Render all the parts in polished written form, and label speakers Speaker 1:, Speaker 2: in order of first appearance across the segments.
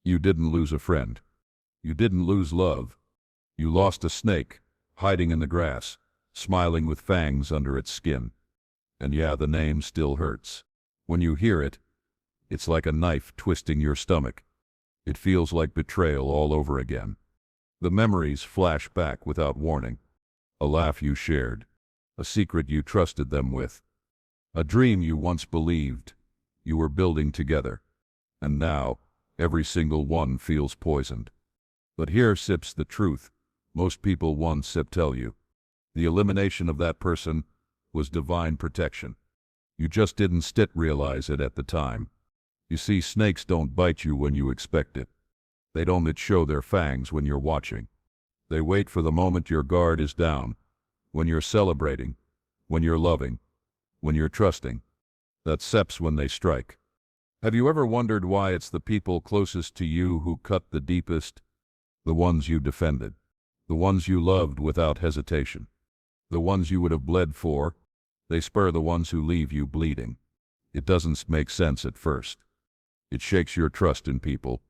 Speaker 1: You didn't lose a friend. You didn't lose love. You lost a snake, hiding in the grass, smiling with fangs under its skin. And yeah, the name still hurts. When you hear it, it's like a knife twisting your stomach. It feels like betrayal all over again. The memories flash back without warning. A laugh you shared. A secret you trusted them with. A dream you once believed you were building together. And now, every single one feels poisoned. But here sips the truth. Most people one sip tell you. The elimination of that person was divine protection. You just didn't realize it at the time. You see, snakes don't bite you when you expect it. They don't show their fangs when you're watching. They wait for the moment your guard is down, when you're celebrating, when you're loving, when you're trusting. That's when they strike. Have you ever wondered why it's the people closest to you who cut the deepest? The ones you defended. The ones you loved without hesitation. The ones you would have bled for. They spur the ones who leave you bleeding. It doesn't make sense at first. It shakes your trust in people.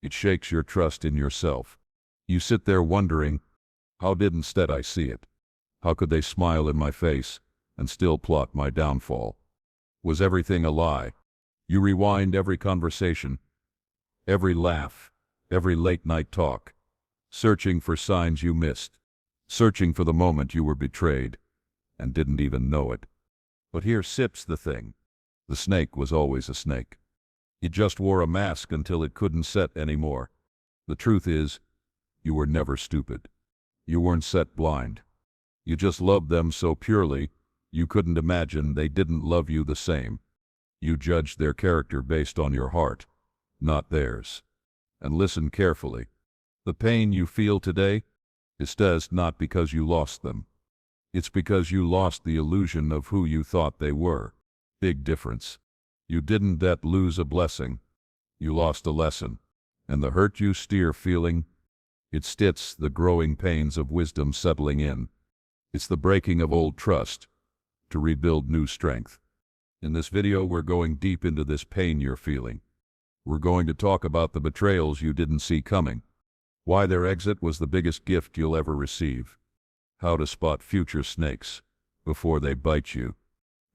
Speaker 1: It shakes your trust in yourself. You sit there wondering, how did instead I see it? How could they smile in my face and still plot my downfall? Was everything a lie? You rewind every conversation, every laugh, every late-night talk, searching for signs you missed, searching for the moment you were betrayed and didn't even know it. But here sips the thing. The snake was always a snake. It just wore a mask until it couldn't set anymore. The truth is, you were never stupid. You weren't set blind. You just loved them so purely, you couldn't imagine they didn't love you the same. You judged their character based on your heart, not theirs. And listen carefully. The pain you feel today is not because you lost them. It's because you lost the illusion of who you thought they were. Big difference. You didn't lose a blessing. You lost a lesson. And the hurt you steer feeling, it's the growing pains of wisdom settling in. It's the breaking of old trust to rebuild new strength. In this video, we're going deep into this pain you're feeling. We're going to talk about the betrayals you didn't see coming, why their exit was the biggest gift you'll ever receive, how to spot future snakes before they bite you,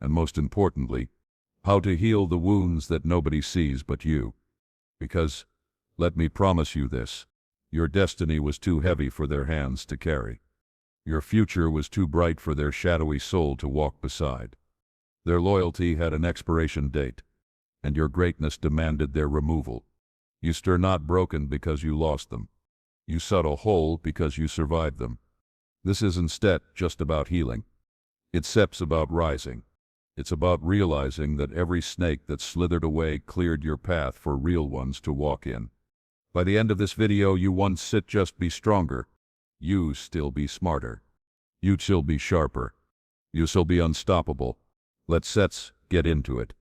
Speaker 1: and most importantly, how to heal the wounds that nobody sees but you. Because, let me promise you this, your destiny was too heavy for their hands to carry. Your future was too bright for their shadowy soul to walk beside. Their loyalty had an expiration date, and your greatness demanded their removal. You stir not broken because you lost them. You settle whole because you survived them. This isn't just about healing. It's about rising. It's about realizing that every snake that slithered away cleared your path for real ones to walk in. By the end of this video, you won't just be stronger. You still be smarter. You still be sharper. You still be unstoppable. Let's get into it.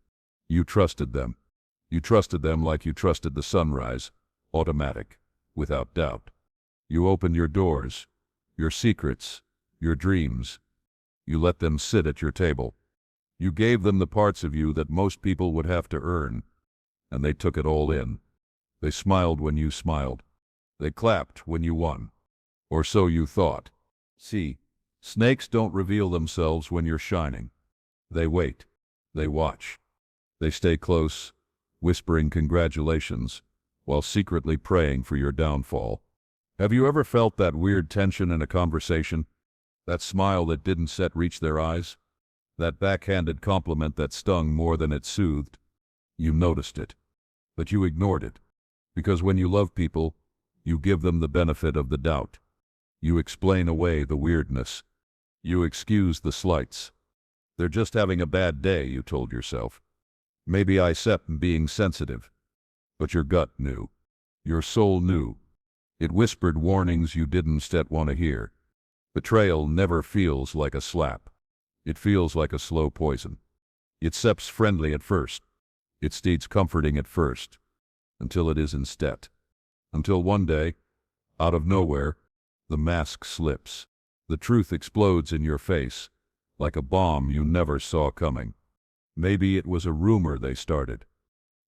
Speaker 1: You trusted them. You trusted them like you trusted the sunrise, automatic, without doubt. You opened your doors, your secrets, your dreams. You let them sit at your table. You gave them the parts of you that most people would have to earn, and they took it all in. They smiled when you smiled. They clapped when you won. Or so you thought. See, snakes don't reveal themselves when you're shining. They wait. They watch. They stay close, whispering congratulations, while secretly praying for your downfall. Have you ever felt that weird tension in a conversation? That smile that didn't reach their eyes? That backhanded compliment that stung more than it soothed? You noticed it, but you ignored it. Because when you love people, you give them the benefit of the doubt. You explain away the weirdness. You excuse the slights. They're just having a bad day, you told yourself. Maybe I being sensitive. But your gut knew. Your soul knew. It whispered warnings you didn't want to hear. Betrayal never feels like a slap. It feels like a slow poison. It's friendly at first. It's comforting at first. Until it isn't. Until one day, out of nowhere, the mask slips. The truth explodes in your face, like a bomb you never saw coming. Maybe it was a rumor they started.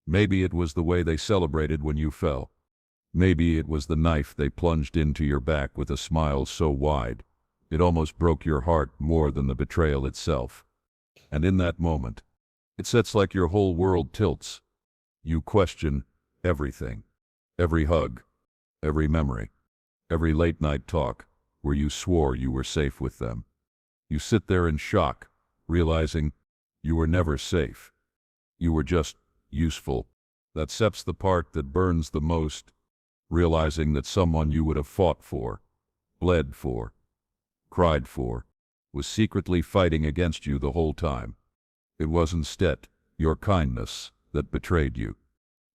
Speaker 1: Maybe it was the way they celebrated when you fell. Maybe it was the knife they plunged into your back with a smile so wide, it almost broke your heart more than the betrayal itself. And in that moment, it's like your whole world tilts. You question everything. Every hug, every memory, every late-night talk where you swore you were safe with them. You sit there in shock, realizing you were never safe. You were just useful. That's the part that burns the most, realizing that someone you would have fought for, bled for, cried for, was secretly fighting against you the whole time. It was instead your kindness that betrayed you.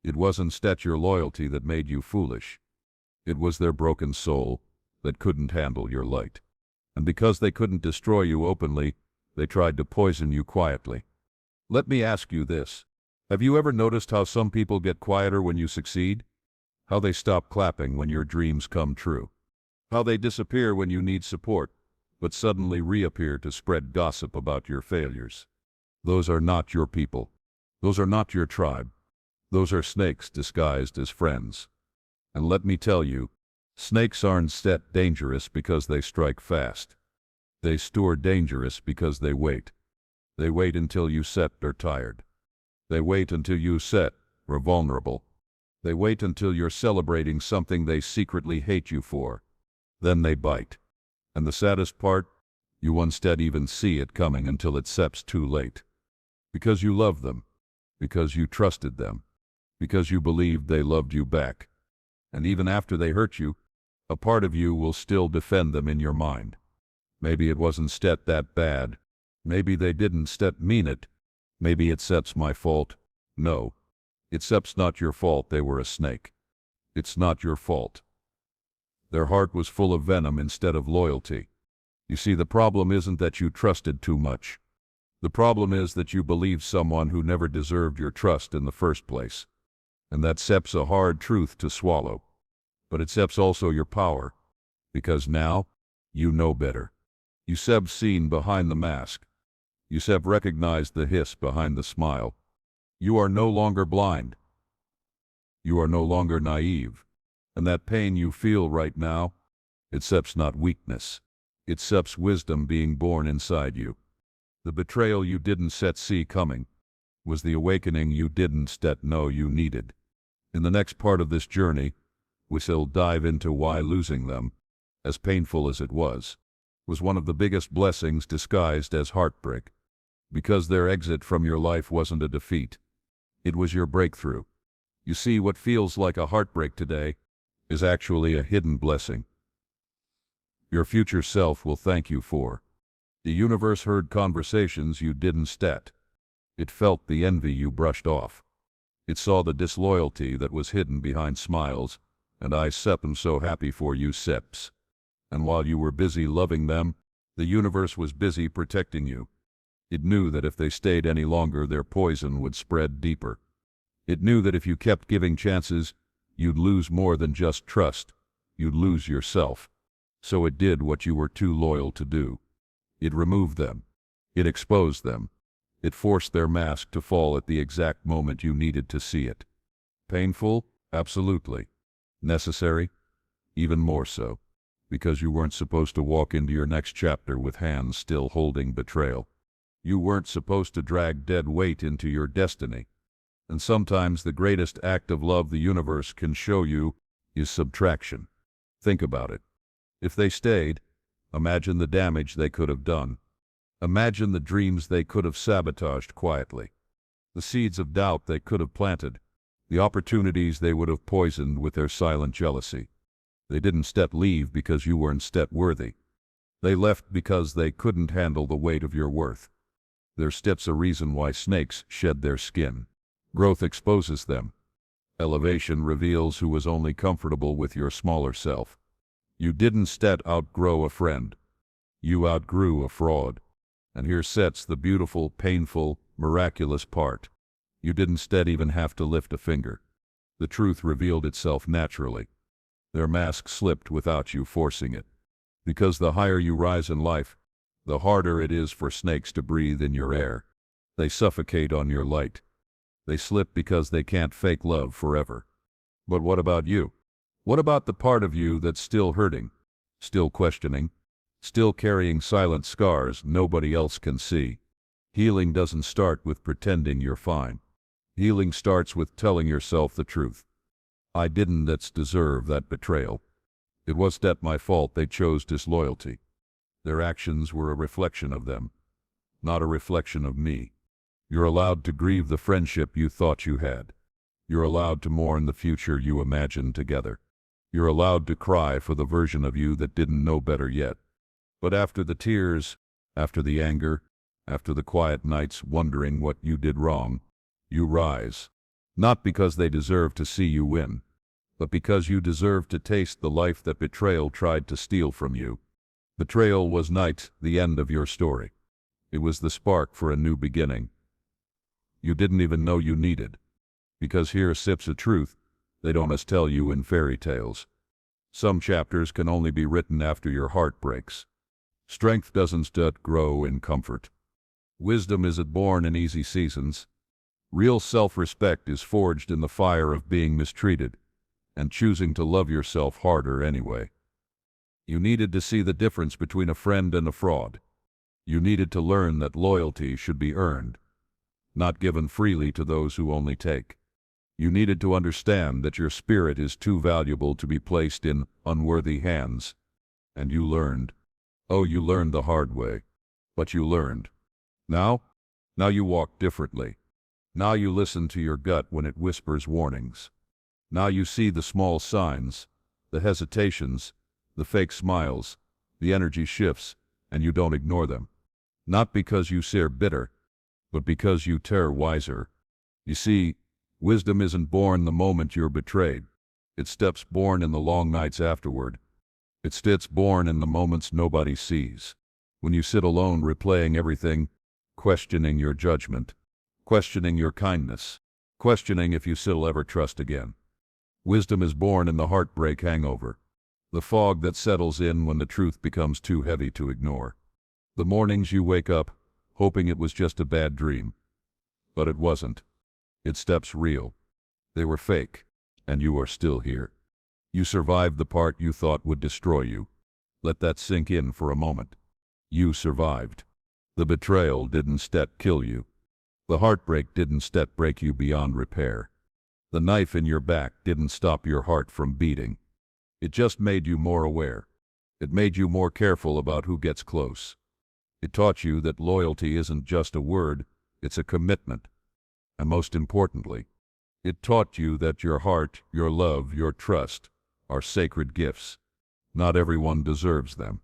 Speaker 1: It was instead your loyalty that made you foolish. It was their broken soul that couldn't handle your light. And because they couldn't destroy you openly, they tried to poison you quietly. Let me ask you this. Have you ever noticed how some people get quieter when you succeed? How they stop clapping when your dreams come true? How they disappear when you need support, but suddenly reappear to spread gossip about your failures? Those are not your people. Those are not your tribe. Those are snakes disguised as friends. And let me tell you, snakes aren't dangerous because they strike fast. They store dangerous because they wait. They wait until you are tired. They wait until you are vulnerable. They wait until you're celebrating something they secretly hate you for. Then they bite. And the saddest part, you instead even see it coming until it's too late. Because you love them. Because you trusted them. Because you believed they loved you back. And even after they hurt you, a part of you will still defend them in your mind. Maybe it wasn't that bad. Maybe they didn't mean it. Maybe it's my fault. No. It's not your fault they were a snake. It's not your fault. Their heart was full of venom instead of loyalty. You see, the problem isn't that you trusted too much. The problem is that you believed someone who never deserved your trust in the first place. And that's a hard truth to swallow. But it's also your power. Because now, you know better. You seen behind the mask. You recognized the hiss behind the smile. You are no longer blind. You are no longer naive. And that pain you feel right now, it's not weakness. It's wisdom being born inside you. The betrayal you didn't see coming was the awakening you didn't know you needed. In the next part of this journey, we'll dive into why losing them, as painful as it was one of the biggest blessings disguised as heartbreak. Because their exit from your life wasn't a defeat. It was your breakthrough. You see, what feels like a heartbreak today is actually a hidden blessing. Your future self will thank you for. The universe heard conversations you didn't It felt the envy you brushed off. It saw the disloyalty that was hidden behind smiles, and I'm so happy for you, And while you were busy loving them, the universe was busy protecting you. It knew that if they stayed any longer, their poison would spread deeper. It knew that if you kept giving chances, you'd lose more than just trust. You'd lose yourself. So it did what you were too loyal to do. It removed them. It exposed them. It forced their mask to fall at the exact moment you needed to see it. Painful? Absolutely. Necessary? Even more so. Because you weren't supposed to walk into your next chapter with hands still holding betrayal. You weren't supposed to drag dead weight into your destiny. And sometimes the greatest act of love the universe can show you is subtraction. Think about it. If they stayed, imagine the damage they could have done. Imagine the dreams they could have sabotaged quietly. The seeds of doubt they could have planted. The opportunities they would have poisoned with their silent jealousy. They didn't leave because you weren't worthy. They left because they couldn't handle the weight of your worth. There's a reason why snakes shed their skin. Growth exposes them. Elevation reveals who was only comfortable with your smaller self. You didn't outgrow a friend. You outgrew a fraud. And here the beautiful, painful, miraculous part. You didn't even have to lift a finger. The truth revealed itself naturally. Their mask slipped without you forcing it. Because the higher you rise in life, the harder it is for snakes to breathe in your air. They suffocate on your light. They slip because they can't fake love forever. But what about you? What about the part of you that's still hurting, still questioning, still carrying silent scars nobody else can see? Healing doesn't start with pretending you're fine. Healing starts with telling yourself the truth. I didn't deserve that betrayal. It wasn't my fault they chose disloyalty. Their actions were a reflection of them, not a reflection of me. You're allowed to grieve the friendship you thought you had. You're allowed to mourn the future you imagined together. You're allowed to cry for the version of you that didn't know better yet. But after the tears, after the anger, after the quiet nights wondering what you did wrong, you rise. Not because they deserve to see you win, but because you deserve to taste the life that betrayal tried to steal from you. Betrayal was not the end of your story. It was the spark for a new beginning you didn't even know you needed. Because here sips of truth they don't must tell you in fairy tales. Some chapters can only be written after your heart breaks. Strength doesn't grow in comfort. Wisdom isn't born in easy seasons. Real self-respect is forged in the fire of being mistreated and choosing to love yourself harder anyway. You needed to see the difference between a friend and a fraud. You needed to learn that loyalty should be earned, not given freely to those who only take. You needed to understand that your spirit is too valuable to be placed in unworthy hands. And you learned. Oh, you learned the hard way. But you learned. Now you walk differently. Now you listen to your gut when it whispers warnings. Now you see the small signs, the hesitations, the fake smiles, the energy shifts, and you don't ignore them. Not because you sear bitter, but because you tear wiser. You see, wisdom isn't born the moment you're betrayed. It steps born in the long nights afterward. It sits born in the moments nobody sees. When you sit alone replaying everything, questioning your judgment, questioning your kindness, questioning if you still ever trust again. Wisdom is born in the heartbreak hangover, the fog that settles in when the truth becomes too heavy to ignore. The mornings you wake up, hoping it was just a bad dream. But it wasn't. Its steps real. They were fake, and you are still here. You survived the part you thought would destroy you. Let that sink in for a moment. You survived. The betrayal didn't kill you. The heartbreak didn't break you beyond repair. The knife in your back didn't stop your heart from beating. It just made you more aware. It made you more careful about who gets close. It taught you that loyalty isn't just a word, it's a commitment. And most importantly, it taught you that your heart, your love, your trust are sacred gifts. Not everyone deserves them.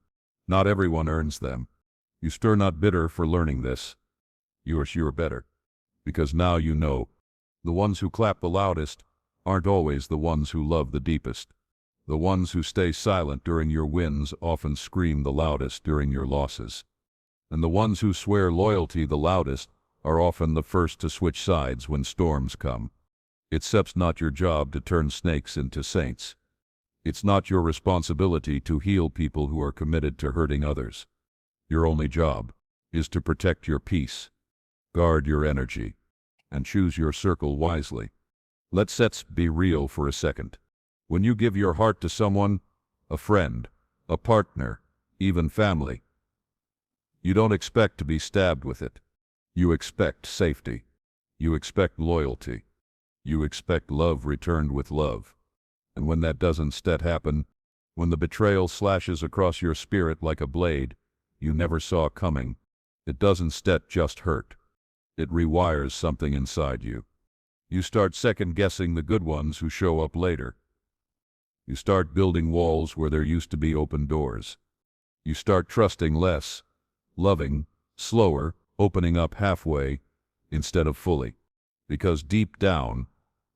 Speaker 1: Not everyone earns them. You stir not bitter for learning this. You are sure better. Because now you know, the ones who clap the loudest aren't always the ones who love the deepest. The ones who stay silent during your wins often scream the loudest during your losses. And the ones who swear loyalty the loudest are often the first to switch sides when storms come. It's not your job to turn snakes into saints. It's not your responsibility to heal people who are committed to hurting others. Your only job is to protect your peace, guard your energy, and choose your circle wisely. Let's be real for a second. When you give your heart to someone, a friend, a partner, even family, you don't expect to be stabbed with it. You expect safety. You expect loyalty. You expect love returned with love. And when that doesn't happen, when the betrayal slashes across your spirit like a blade you never saw coming, it doesn't just hurt. It rewires something inside you. You start second-guessing the good ones who show up later. You start building walls where there used to be open doors. You start trusting less, loving slower, opening up halfway instead of fully. Because deep down,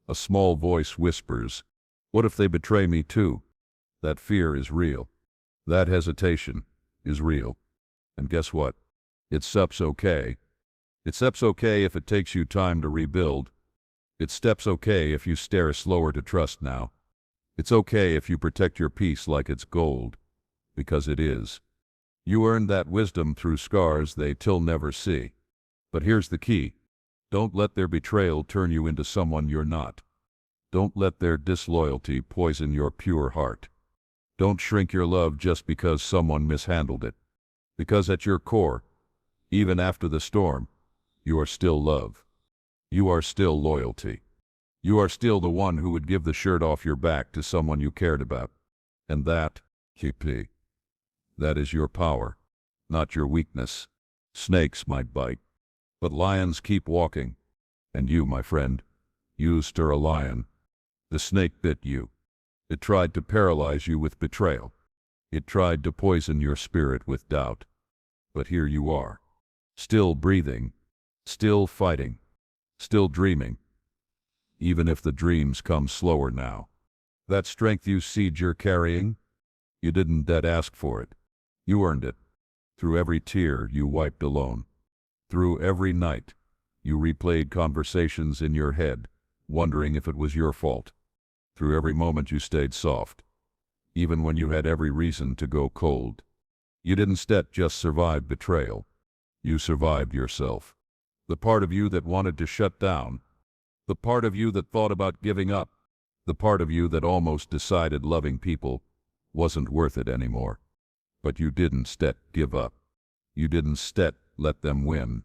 Speaker 1: a small voice whispers, what if they betray me too? That fear is real. That hesitation is real. And guess what? It's okay. It's okay if it takes you time to rebuild. It's okay if you stare slower to trust now. It's okay if you protect your peace like it's gold. Because it is. You earned that wisdom through scars they'll never see. But here's the key. Don't let their betrayal turn you into someone you're not. Don't let their disloyalty poison your pure heart. Don't shrink your love just because someone mishandled it. Because at your core, even after the storm, you are still love. You are still loyalty. You are still the one who would give the shirt off your back to someone you cared about. And that, KP, that is your power, not your weakness. Snakes might bite, but lions keep walking. And you, my friend, you stir a lion. The snake bit you. It tried to paralyze you with betrayal. It tried to poison your spirit with doubt. But here you are, still breathing, still fighting, still dreaming. Even if the dreams come slower now. That strength you see you're carrying, you didn't dead ask for it. You earned it. Through every tear you wiped alone. Through every night, you replayed conversations in your head, wondering if it was your fault. Through every moment you stayed soft, even when you had every reason to go cold. You didn't just survive betrayal. You survived yourself. The part of you that wanted to shut down. The part of you that thought about giving up. The part of you that almost decided loving people wasn't worth it anymore. But you didn't give up. You didn't let them win.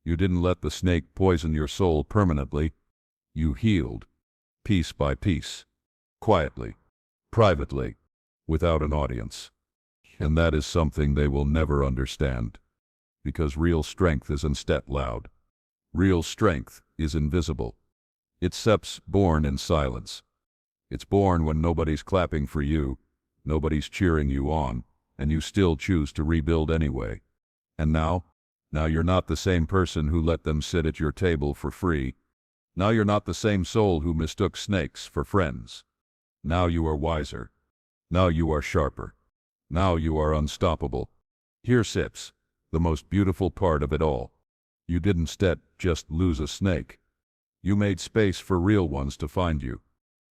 Speaker 1: You didn't let the snake poison your soul permanently. You healed, piece by piece, quietly, privately, without an audience. And that is something they will never understand. Because real strength isn't loud. Real strength is invisible. It's born in silence. It's born when nobody's clapping for you, nobody's cheering you on, and you still choose to rebuild anyway. And now you're not the same person who let them sit at your table for free. Now you're not the same soul who mistook snakes for friends. Now you are wiser. Now you are sharper. Now you are unstoppable. Here sits the most beautiful part of it all. You didn't just lose a snake. You made space for real ones to find you.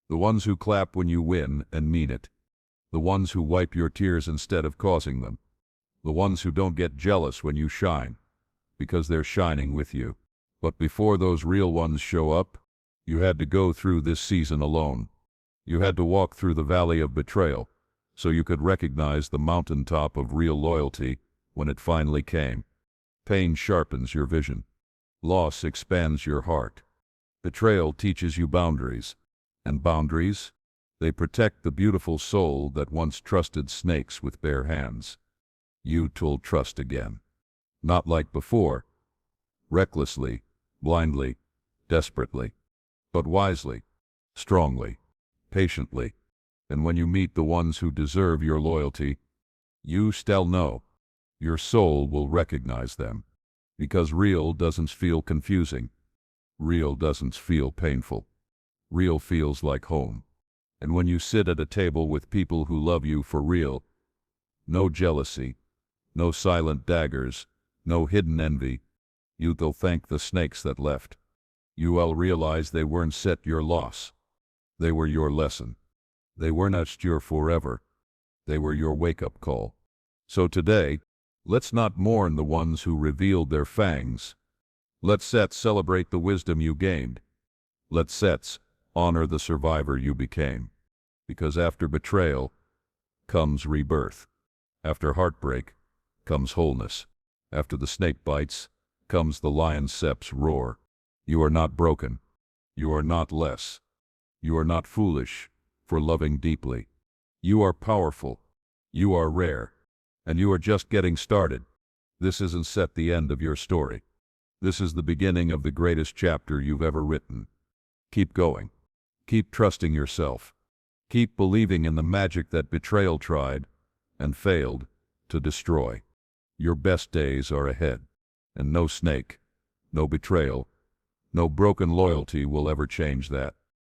Speaker 1: The ones who clap when you win and mean it. The ones who wipe your tears instead of causing them. The ones who don't get jealous when you shine, because they're shining with you. But before those real ones show up, you had to go through this season alone. You had to walk through the valley of betrayal, so you could recognize the mountaintop of real loyalty when it finally came. Pain sharpens your vision. Loss expands your heart. Betrayal teaches you boundaries. And boundaries, they protect the beautiful soul that once trusted snakes with bare hands. You told trust again. Not like before. Recklessly, blindly, desperately. But wisely, strongly, patiently. And when you meet the ones who deserve your loyalty, you still know. Your soul will recognize them. Because real doesn't feel confusing. Real doesn't feel painful. Real feels like home. And when you sit at a table with people who love you for real, no jealousy, no silent daggers, no hidden envy, you'll thank the snakes that left. You'll realize they weren't your loss. They were your lesson. They weren't your forever. They were your wake-up call. So today, let's not mourn the ones who revealed their fangs. Let's celebrate the wisdom you gained. Let's honor the survivor you became. Because after betrayal comes rebirth. After heartbreak comes wholeness. After the snake bites comes the lion's roar. You are not broken. You are not less. You are not foolish for loving deeply. You are powerful. You are rare. And you are just getting started. This isn't the end of your story. This is the beginning of the greatest chapter you've ever written. Keep going. Keep trusting yourself. Keep believing in the magic that betrayal tried and failed to destroy. Your best days are ahead, and no snake, no betrayal, no broken loyalty will ever change that.